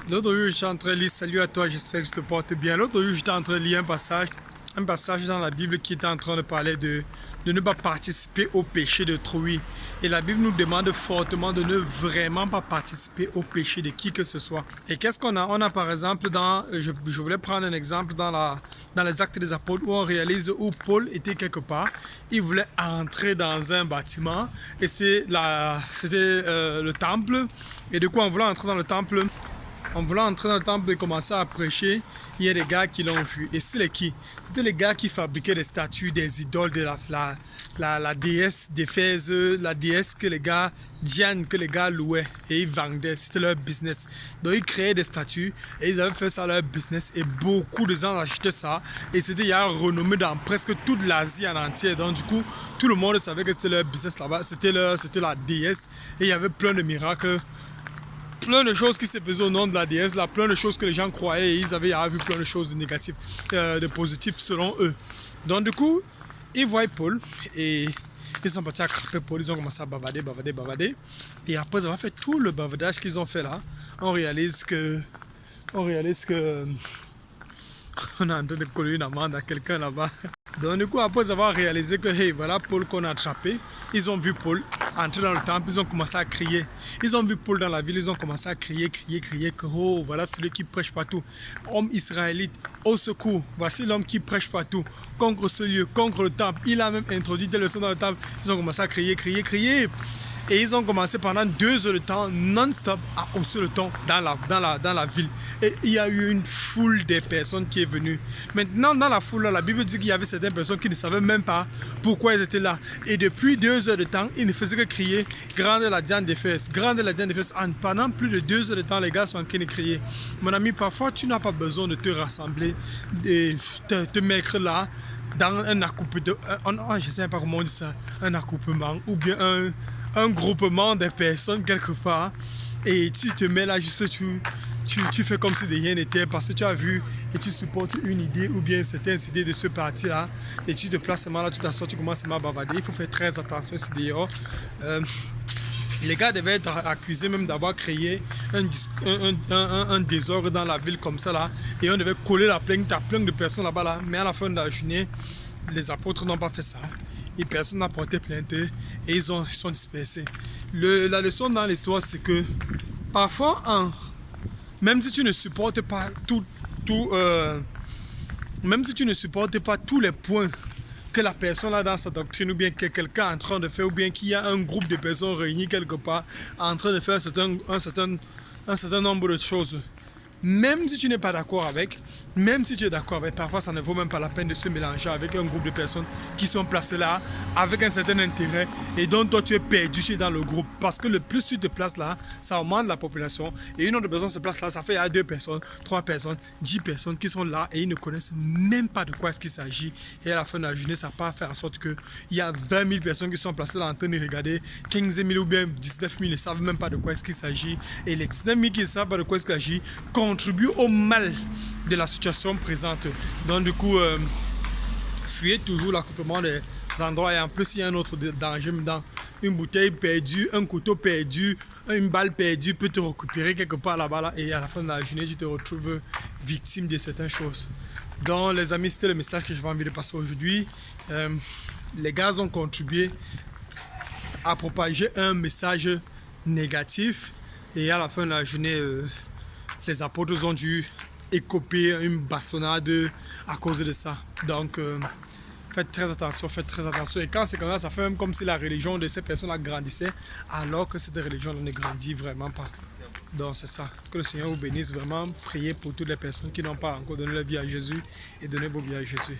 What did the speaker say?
L'autre jour, j'étais en train de lire, salut à toi, j'espère que je te porte bien. L'autre jour, j'étais en train de lire un passage dans la Bible qui était en train de parler de ne pas participer au péché d'autrui. Et la Bible nous demande fortement de ne vraiment pas participer au péché de qui que ce soit. Et qu'est-ce qu'on a? On a par exemple, je voulais prendre un exemple dans les Actes des Apôtres où on réalise où Paul était quelque part. Il voulait entrer dans un bâtiment et c'était le temple. Et du coup, en voulant entrer dans le temple, et commencer à prêcher, il y a des gars qui l'ont vu. Et c'était qui? C'était les gars qui fabriquaient des statues, des idoles de la déesse d'Éphèse, la déesse que les gars, Diane, que les gars louaient et ils vendaient. C'était leur business. Donc ils créaient des statues et ils avaient fait ça leur business et beaucoup de gens achetaient ça. Et c'était renommé dans presque toute l'Asie en entier. Donc du coup, tout le monde savait que c'était leur business là-bas. C'était la déesse et il y avait plein de miracles. Plein de choses qui se faisaient au nom de la déesse, là, plein de choses que les gens croyaient et ils avaient vu plein de choses de négatives, de positifs selon eux. Donc du coup, ils voient Paul et ils sont partis attraper Paul, ils ont commencé à bavader. Et après avoir fait tout le bavardage qu'ils ont fait là, on réalise que on est en train de coller une amende à quelqu'un là-bas. Donc du coup, après avoir réalisé que hey, voilà Paul qu'on a attrapé, ils ont vu Paul entrer dans le temple, ils ont commencé à crier. Ils ont vu Paul dans la ville, ils ont commencé à crier que oh, voilà celui qui prêche partout. Homme israélite, au secours, voici l'homme qui prêche partout, contre ce lieu, contre le temple. Il a même introduit des leçons dans le temple. Ils ont commencé à crier. Et ils ont commencé pendant 2 heures de temps, non-stop, à hausser le ton dans la ville. Et il y a eu une foule de personnes qui est venue. Maintenant, dans la foule, la Bible dit qu'il y avait certaines personnes qui ne savaient même pas pourquoi elles étaient là. Et depuis 2 heures de temps, ils ne faisaient que crier « Grande est la Diane d'Éphèse, grande est la Diane d'Éphèse ». Pendant plus de 2 heures de temps, les gars sont en train de crier. Mon ami, parfois, tu n'as pas besoin de te rassembler et te mettre là dans un accouplement, je ne sais pas comment on dit ça, un accouplement ou bien un groupement de personnes quelque part et tu te mets là juste tu fais comme si de rien n'était parce que tu as vu et tu supportes une idée ou bien certaines idées de ce parti là et tu te places seulement là, tu t'assois, tu commences à bavarder. Il faut faire très attention ici dehors. Les gars devaient être accusés même d'avoir créé un désordre dans la ville comme ça là et on devait coller la plainte à plein de personnes là-bas là, mais à la fin de la journée les apôtres n'ont pas fait ça et personne n'a porté plainte et ils sont dispersés. La leçon dans l'histoire c'est que parfois même si tu ne supportes pas même si tu ne supportes pas tous les points que la personne a dans sa doctrine ou bien que quelqu'un est en train de faire ou bien qu'il y a un groupe de personnes réunies quelque part en train de faire un certain nombre de choses. Même si tu n'es pas d'accord avec, même si tu es d'accord avec, parfois ça ne vaut même pas la peine de se mélanger avec un groupe de personnes qui sont placées là avec un certain intérêt et dont toi tu es perdu dans le groupe. Parce que le plus tu te places là, ça augmente la population et une autre personne se place là, ça fait 2 personnes, 3 personnes, 10 personnes qui sont là et ils ne connaissent même pas de quoi est-ce qu'il s'agit. Et à la fin de la journée, ça part faire en sorte qu'il y a 20 000 personnes qui sont placées là en train de regarder, 15 000 ou bien 19 000 ne savent même pas de quoi est-ce qu'il s'agit. Et les 19 000 qui ne savent pas de quoi est-ce qu'il s'agit contribue au mal de la situation présente. Donc du coup, fuyez toujours l'accouplement des endroits. Et en plus, il y a un autre danger dans une bouteille perdue, un couteau perdu, une balle perdue peut te récupérer quelque part là-bas là, et à la fin de la journée, tu te retrouves victime de certaines choses. Donc les amis, c'était le message que j'avais envie de passer aujourd'hui. Les gars ont contribué à propager un message négatif et à la fin de la journée, les apôtres ont dû écoper une bastonnade à cause de ça. Donc, faites très attention. Et quand c'est comme ça fait même comme si la religion de ces personnes-là grandissait, alors que cette religion ne grandit vraiment pas. Donc, c'est ça. Que le Seigneur vous bénisse vraiment. Priez pour toutes les personnes qui n'ont pas encore donné leur vie à Jésus et donnez vos vies à Jésus.